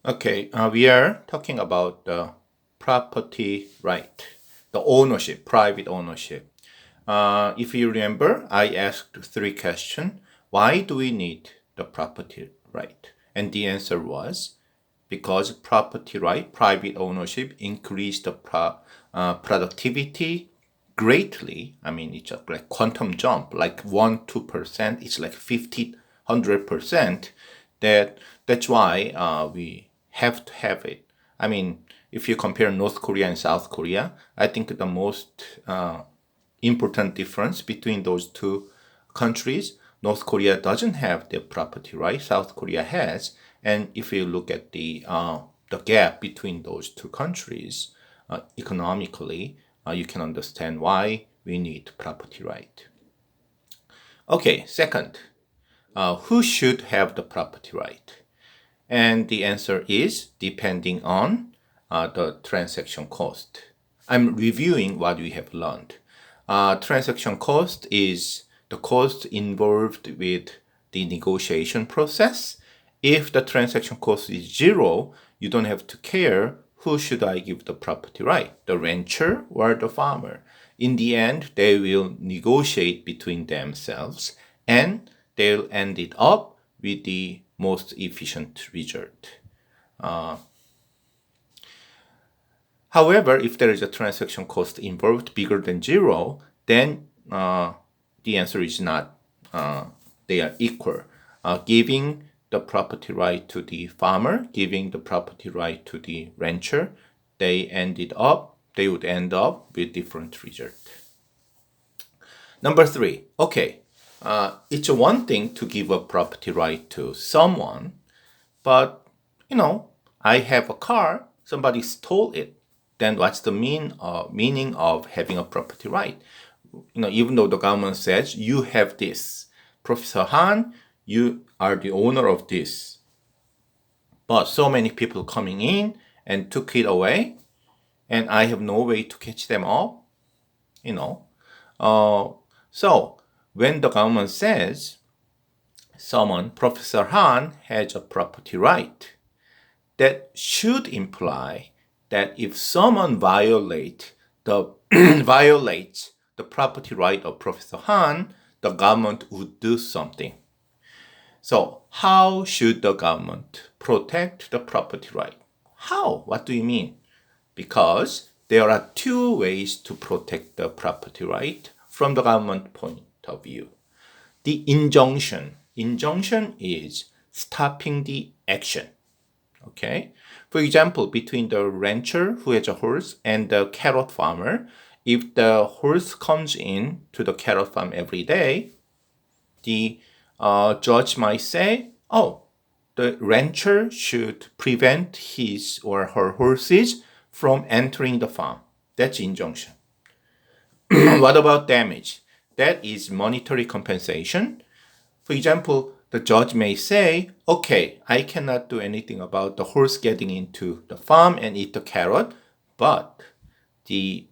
Okay, we are talking about the property right, the ownership, private ownership. If you remember, I asked three questions. Why do we need the property right? And the answer was because property right, private ownership, increase the productivity greatly. I mean, it's like quantum jump, like 1-2%. It's like 50-100%. That's why we have to have it. I mean, if you compare North Korea and South Korea, I think the most important difference between those two countries, North Korea doesn't have the property right, South Korea has. And if you look at the gap between those two countries economically, you can understand why we need property right. Okay, second, who should have the property right? And the answer is depending on the transaction cost. I'm reviewing what we have learned. Transaction cost is the cost involved with the negotiation process. If the transaction cost is zero, you don't have to care who should I give the property right, the rancher or the farmer. In the end, they will negotiate between themselves and they'll end it up with the most efficient result. However, if there is a transaction cost involved bigger than zero, then the answer is not. They are equal. Giving the property right to the farmer, giving the property right to the rancher, they would end up with different result. Number three, okay, it's one thing to give a property right to someone, but I have a car, somebody stole it. Then what's the meaning of having a property right? Even though the government says you have this, Professor Han, you are the owner of this, but so many people coming in and took it away, and I have no way to catch them up. So when the government says someone, Professor Han, has a property right, that should imply that if someone violates the property right of Professor Han, the government would do something. So how should the government protect the property right? How? What do you mean? Because there are two ways to protect the property right from the government point of view. The injunction. Injunction is stopping the action. Okay? For example, between the rancher who has a horse and the carrot farmer, if the horse comes in to the carrot farm every day, the judge might say, oh, the rancher should prevent his or her horses from entering the farm. That's injunction. What about damage? That is monetary compensation. For example, the judge may say, okay, I cannot do anything about the horse getting into the farm and eat the carrot, but the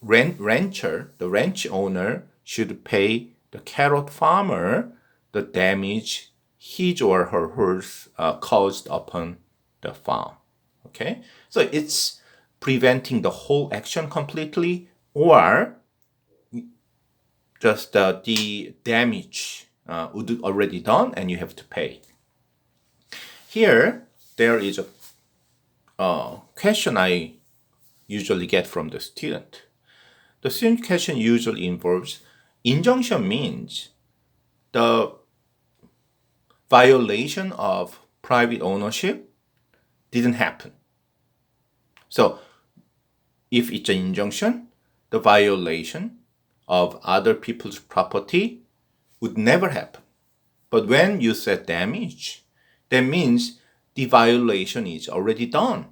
rancher, the ranch owner should pay the carrot farmer the damage his or her horse caused upon the farm. Okay, so it's preventing the whole action completely, or just the damage would already done and you have to pay. Here, there is a question I usually get from the student. The student question usually involves injunction means the violation of private ownership didn't happen. So if it's an injunction, the violation of other people's property would never happen. But when you said damage, that means the violation is already done.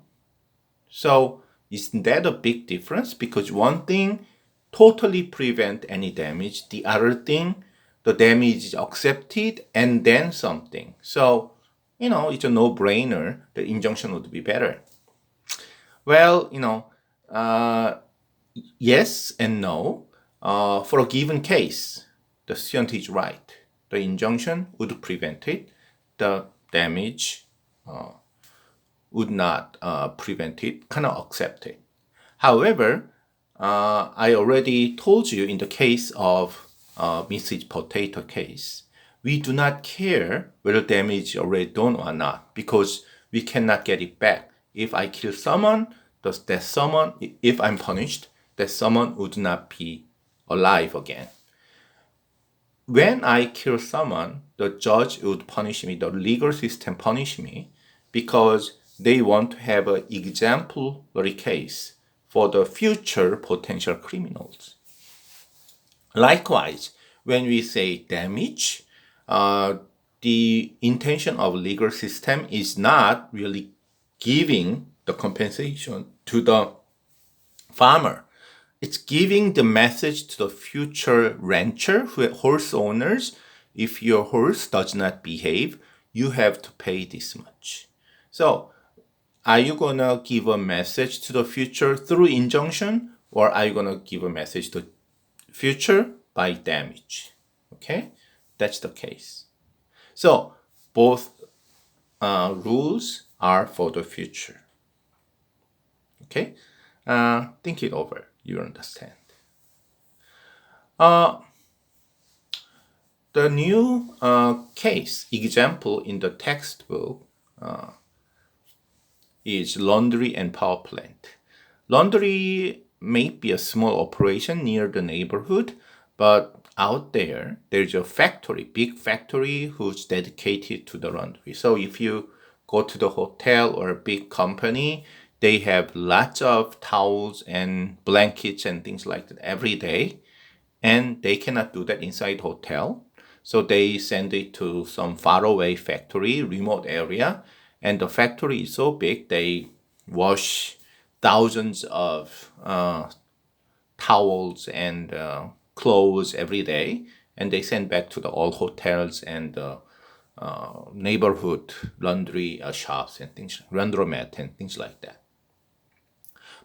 So isn't that a big difference? Because one thing totally prevent any damage, the other thing, the damage is accepted and then something. So, it's a no-brainer. The injunction would be better. Well, yes and no. For a given case, the student is right. The injunction would prevent it. The damage would not prevent it, cannot accept it. However, I already told you in the case of Mrs. Potato case, we do not care whether damage is already done or not because we cannot get it back. If I kill someone, that someone, if I'm punished, that someone would not be alive again. When I kill someone, the judge would punish me, the legal system punish me because they want to have an exemplary case for the future potential criminals. Likewise, when we say damage, the intention of legal system is not really giving the compensation to the farmer. It's giving the message to the future rancher, horse owners, if your horse does not behave, you have to pay this much. So, are you gonna give a message to the future through injunction, or are you gonna give a message to future by damage? Okay, that's the case. So, both rules are for the future. Okay, think it over. You understand. The new case example in the textbook is laundry and power plant. Laundry may be a small operation near the neighborhood, but out there's a factory, big factory who's dedicated to the laundry. So if you go to the hotel or a big company, they have lots of towels and blankets and things like that every day. And they cannot do that inside hotel. So they send it to some faraway factory, remote area. And the factory is so big, they wash thousands of towels and clothes every day. And they send back to the all hotels and neighborhood laundry shops and things, laundromat and things like that.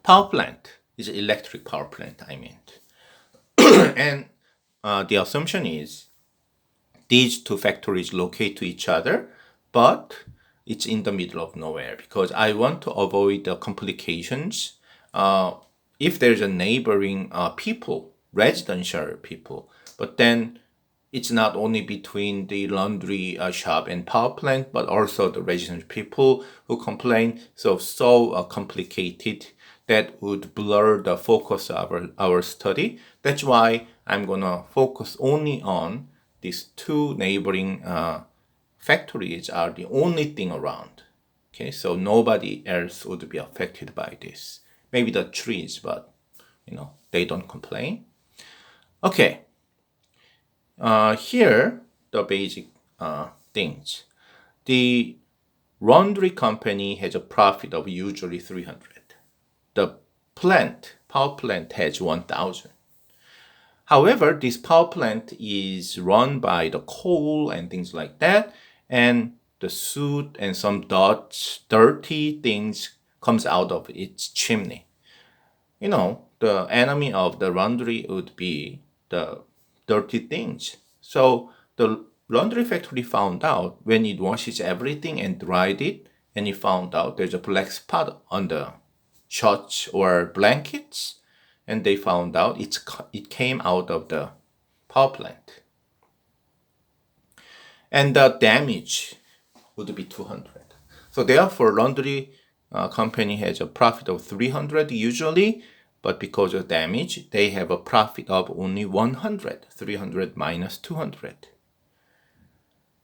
Power plant is electric power plant, I meant. And the assumption is these two factories locate to each other, but it's in the middle of nowhere because I want to avoid the complications. If there's a neighboring people, residential people, but then it's not only between the laundry shop and power plant, but also the residential people who complain. So complicated that would blur the focus of our study. That's why I'm gonna focus only on these two neighboring factories are the only thing around. Okay, so nobody else would be affected by this. Maybe the trees, but they don't complain. Okay, here the basic things. The laundry company has a profit of usually 300. The power plant has 1,000. However, this power plant is run by the coal and things like that, and the soot and some dirty things comes out of its chimney. The enemy of the laundry would be the dirty things. So the laundry factory found out when it washes everything and dried it, and it found out there's a black spot on the shirts or blankets, and they found out it came out of the power plant. And the damage would be 200. So therefore, laundry company has a profit of 300 usually, but because of damage, they have a profit of only 100, 300 minus 200.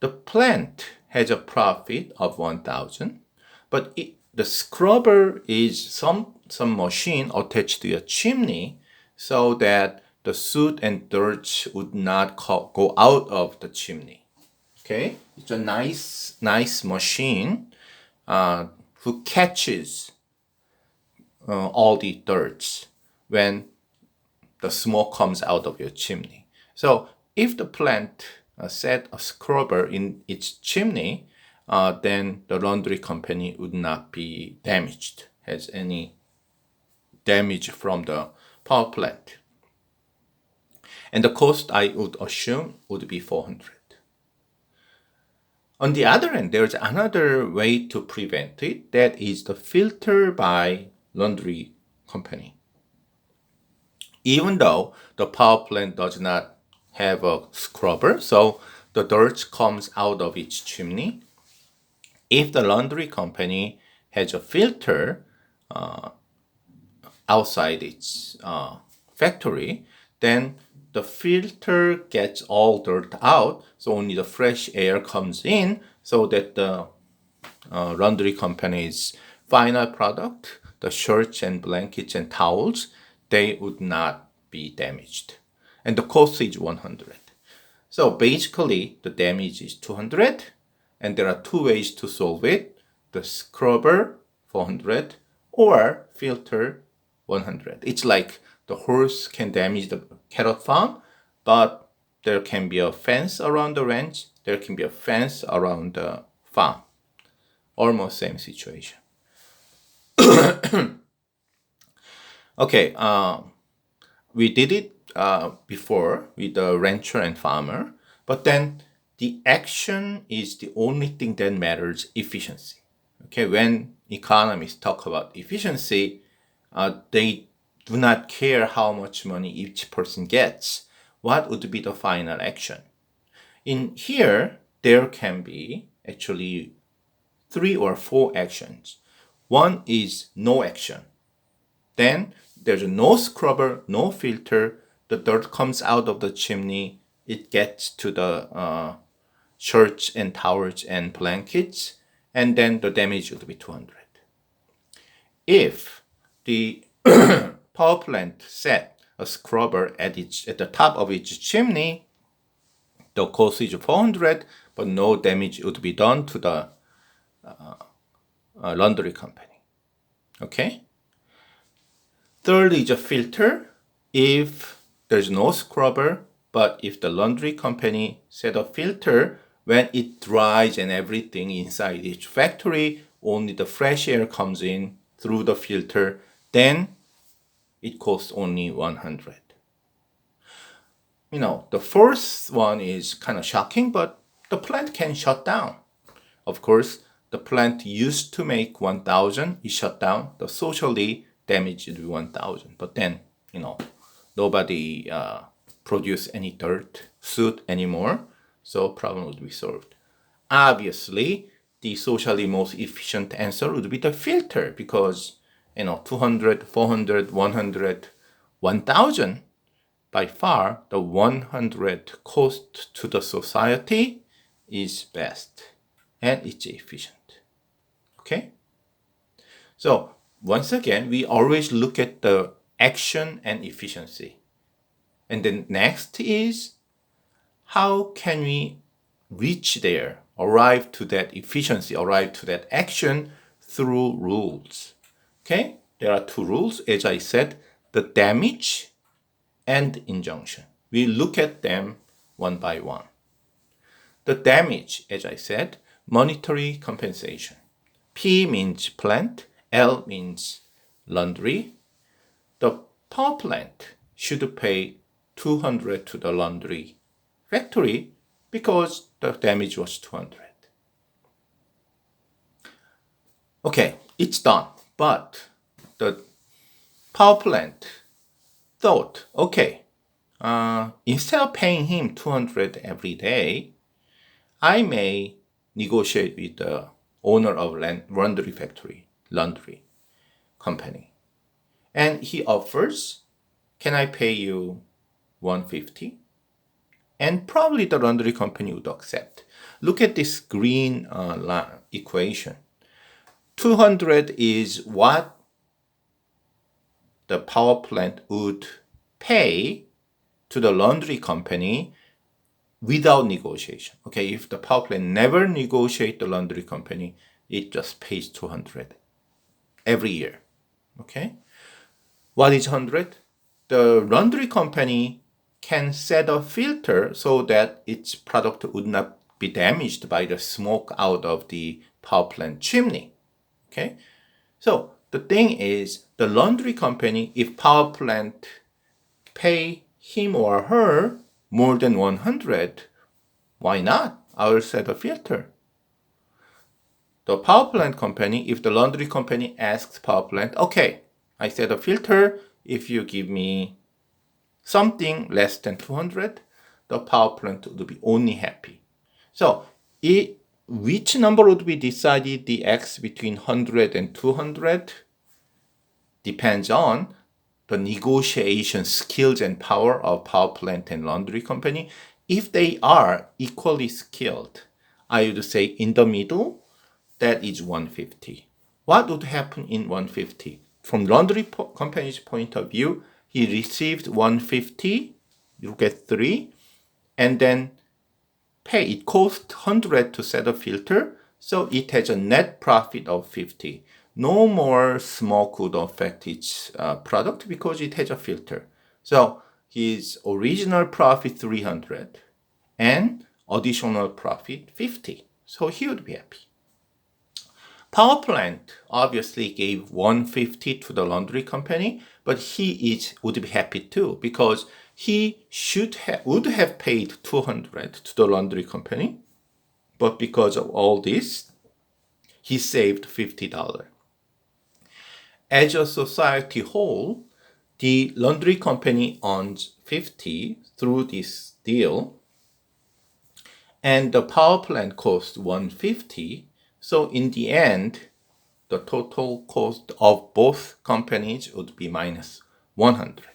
The plant has a profit of 1,000, but the scrubber is some machine attached to a chimney so that the soot and dirt would not go out of the chimney. Okay, it's a nice machine who catches all the dirt when the smoke comes out of your chimney. So if the plant set a scrubber in its chimney, then the laundry company would not be damaged, has any damage from the power plant. And the cost I would assume would be 400. On the other hand, there's another way to prevent it. That is the filter by laundry company. Even though the power plant does not have a scrubber, so the dirt comes out of its chimney. If the laundry company has a filter outside its factory, then the filter gets all dirt out, so only the fresh air comes in, so that the laundry company's final product, the shirts and blankets and towels, they would not be damaged. And the cost is 100. So basically, the damage is 200, and there are two ways to solve it. The scrubber, 400, or filter, 100. It's like the horse can damage the carrot farm, but there can be a fence around the ranch, there can be a fence around the farm. Almost same situation. Okay, we did it before with the rancher and farmer, but then the action is the only thing that matters, efficiency. Okay, when economists talk about efficiency, they do not care how much money each person gets. What would be the final action? In here, there can be actually 3 or 4 actions. One is no action. Then there's no scrubber, no filter. The dirt comes out of the chimney. It gets to the shirts and towels and blankets, and then the damage would be 200. If the power plant set a scrubber at the top of its chimney, the cost is 400, but no damage would be done to the laundry company. Okay? Third is a filter. If there's no scrubber, but if the laundry company set a filter, when it dries and everything inside each factory, only the fresh air comes in through the filter, then it costs only 100. The first one is kind of shocking, but the plant can shut down. Of course, the plant used to make 1,000, it shut down. The socially damaged would be 1,000. But then, nobody produce any dirt, soot anymore, so problem would be solved. Obviously, the socially most efficient answer would be the filter, because 200, 400, 100, 1,000, by far the 100 cost to the society is best and it's efficient. Okay? So once again, we always look at the action and efficiency. And then next is, how can we reach there, arrive to that efficiency, arrive to that action through rules? Okay? There are 2 rules, as I said, the damage and injunction. We look at them one by one. The damage, as I said, monetary compensation. P means plant, L means laundry. The power plant should pay 200 to the laundry factory because the damage was 200. Okay, it's done. But the power plant thought, okay, instead of paying him 200 every day, I may negotiate with the owner of laundry company. And he offers, can I pay you 150? And probably the laundry company would accept. Look at this green equation. 200 is what the power plant would pay to the laundry company without negotiation. Okay, if the power plant never negotiate the laundry company, it just pays 200 every year. Okay, what is 100? The laundry company can set a filter so that its product would not be damaged by the smoke out of the power plant chimney. Okay, so the thing is, the laundry company, if power plant pay him or her more than 100, why not? I will set a filter. the power plant company, if the laundry company asks power plant, okay, I set a filter, if you give me something less than 200, the power plant would be only happy. So which number would be decided the X between 100 and 200 depends on the negotiation skills and power of power plant and laundry company. If they are equally skilled, I would say in the middle, that is 150. What would happen in 150? From laundry company's point of view, he received 150, you get 3, and then pay. It cost 100 to set a filter, so it has a net profit of 50. No more smoke would affect its product because it has a filter. So his original profit 300 and additional profit 50. So he would be happy. Power plant obviously gave 150 to the laundry company, but would be happy too because he would have paid 200 to the laundry company, but because of all this, he saved $50. As a society whole, the laundry company earns 50 through this deal, and the power plant cost 150. So in the end, the total cost of both companies would be minus 100.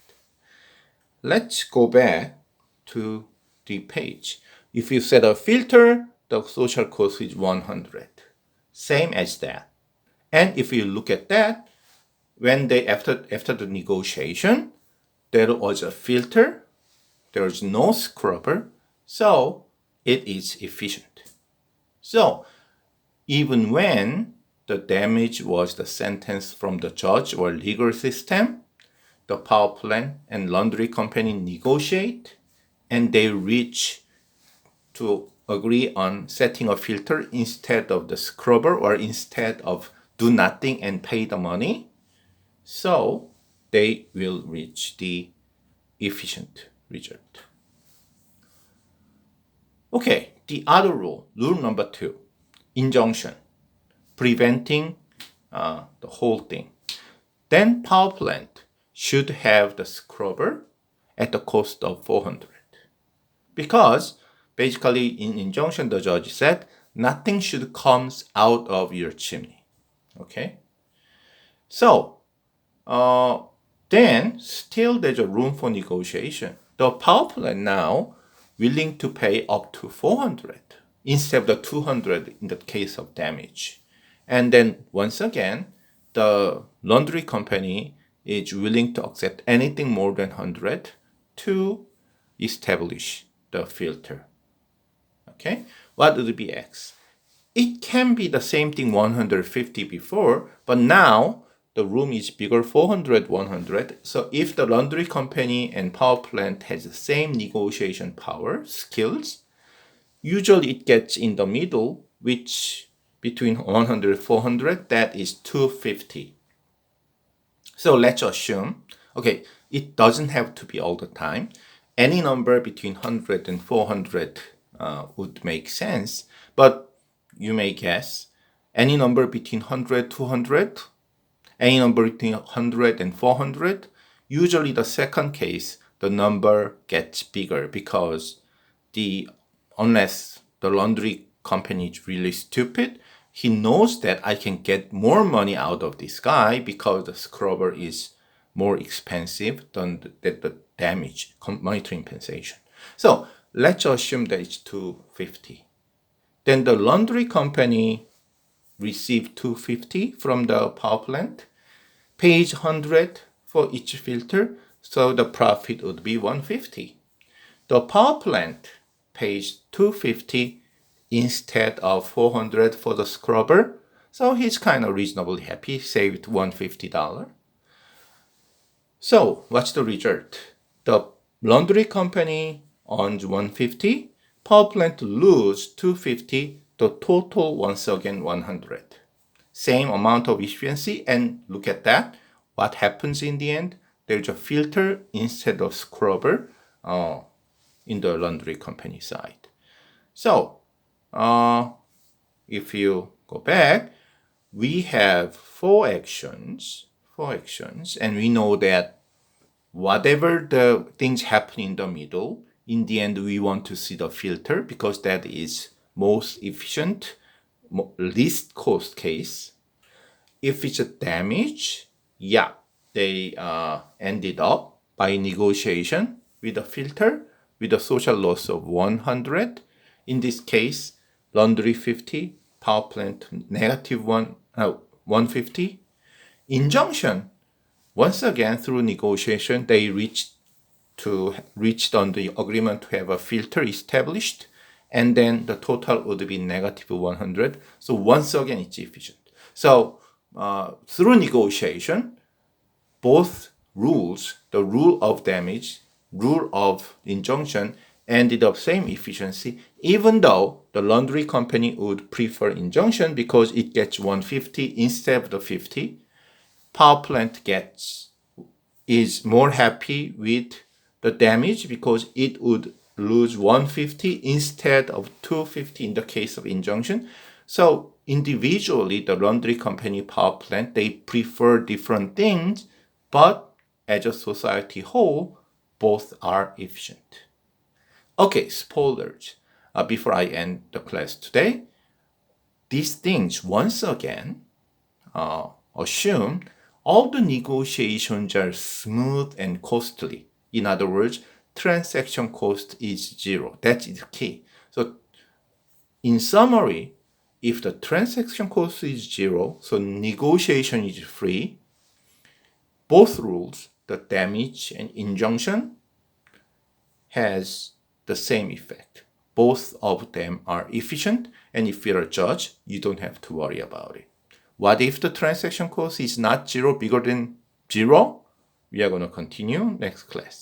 Let's go back to the page. If you set a filter, the social cost is 100. Same as that. And if you look at that, when after the negotiation, there was a filter, there is no scrubber, so it is efficient. So even when the damage was the sentence from the judge or legal system, the power plant and laundry company negotiate and they reach to agree on setting a filter instead of the scrubber or instead of do nothing and pay the money. So they will reach the efficient result. Okay, the other rule number 2, injunction, preventing the whole thing. Then power plant should have the scrubber at the cost of 400. Because basically in injunction, the judge said nothing should come out of your chimney. Okay? So, then still there's a room for negotiation. The power plant now willing to pay up to 400 instead of the 200 in the case of damage. And then once again, the laundry company is willing to accept anything more than 100 to establish the filter. Okay, what would be X? It can be the same thing 150 before, but now the room is bigger, 400, 100. So if the laundry company and power plant has the same negotiation power, skills, usually it gets in the middle, which between 100 and 400, that is 250. So let's assume, okay, it doesn't have to be all the time. Any number between 100 and 400 would make sense, but you may guess any number between 100 to 200, any number between 100 and 400, usually the second case, the number gets bigger because unless the laundry company is really stupid, he knows that I can get more money out of this guy because the scrubber is more expensive than the damage, monetary compensation. So let's assume that it's 250. Then the laundry company received 250 from the power plant, pays 100 for each filter, so the profit would be 150. The power plant pays 250 instead of 400 for the scrubber, so he's kind of reasonably happy, saved $150. So what's the result? The laundry company earns 150, power plant lose 250, the total once again 100. Same amount of efficiency, and look at that. What happens in the end? There's a filter instead of scrubber in the laundry company side. So if you go back, we have four actions, and we know that whatever the things happen in the middle, in the end, we want to see the filter because that is most efficient, least cost case. If it's a damage, yeah, they ended up by negotiation with a filter with a social loss of 100. In this case, laundry 50, power plant negative 150. Injunction, once again through negotiation, they reached on the agreement to have a filter established, and then the total would be negative 100. So once again, it's efficient. So through negotiation, both rules, the rule of damage, rule of injunction, ended up same efficiency, even though the laundry company would prefer injunction because it gets 150 instead of the 50. Power plant is more happy with the damage because it would lose 150 instead of 250 in the case of injunction. So individually, the laundry company, power plant, they prefer different things, but as a society whole, both are efficient. Okay, spoilers. Before I end the class today, these things once again assume all the negotiations are smooth and costly. In other words, transaction cost is zero. That is key. So in summary, if the transaction cost is zero, so negotiation is free, both rules, the damage and injunction, has the same effect. Both of them are efficient, and if you're a judge, you don't have to worry about it. What if the transaction cost is not zero, bigger than zero? We are going to continue next class.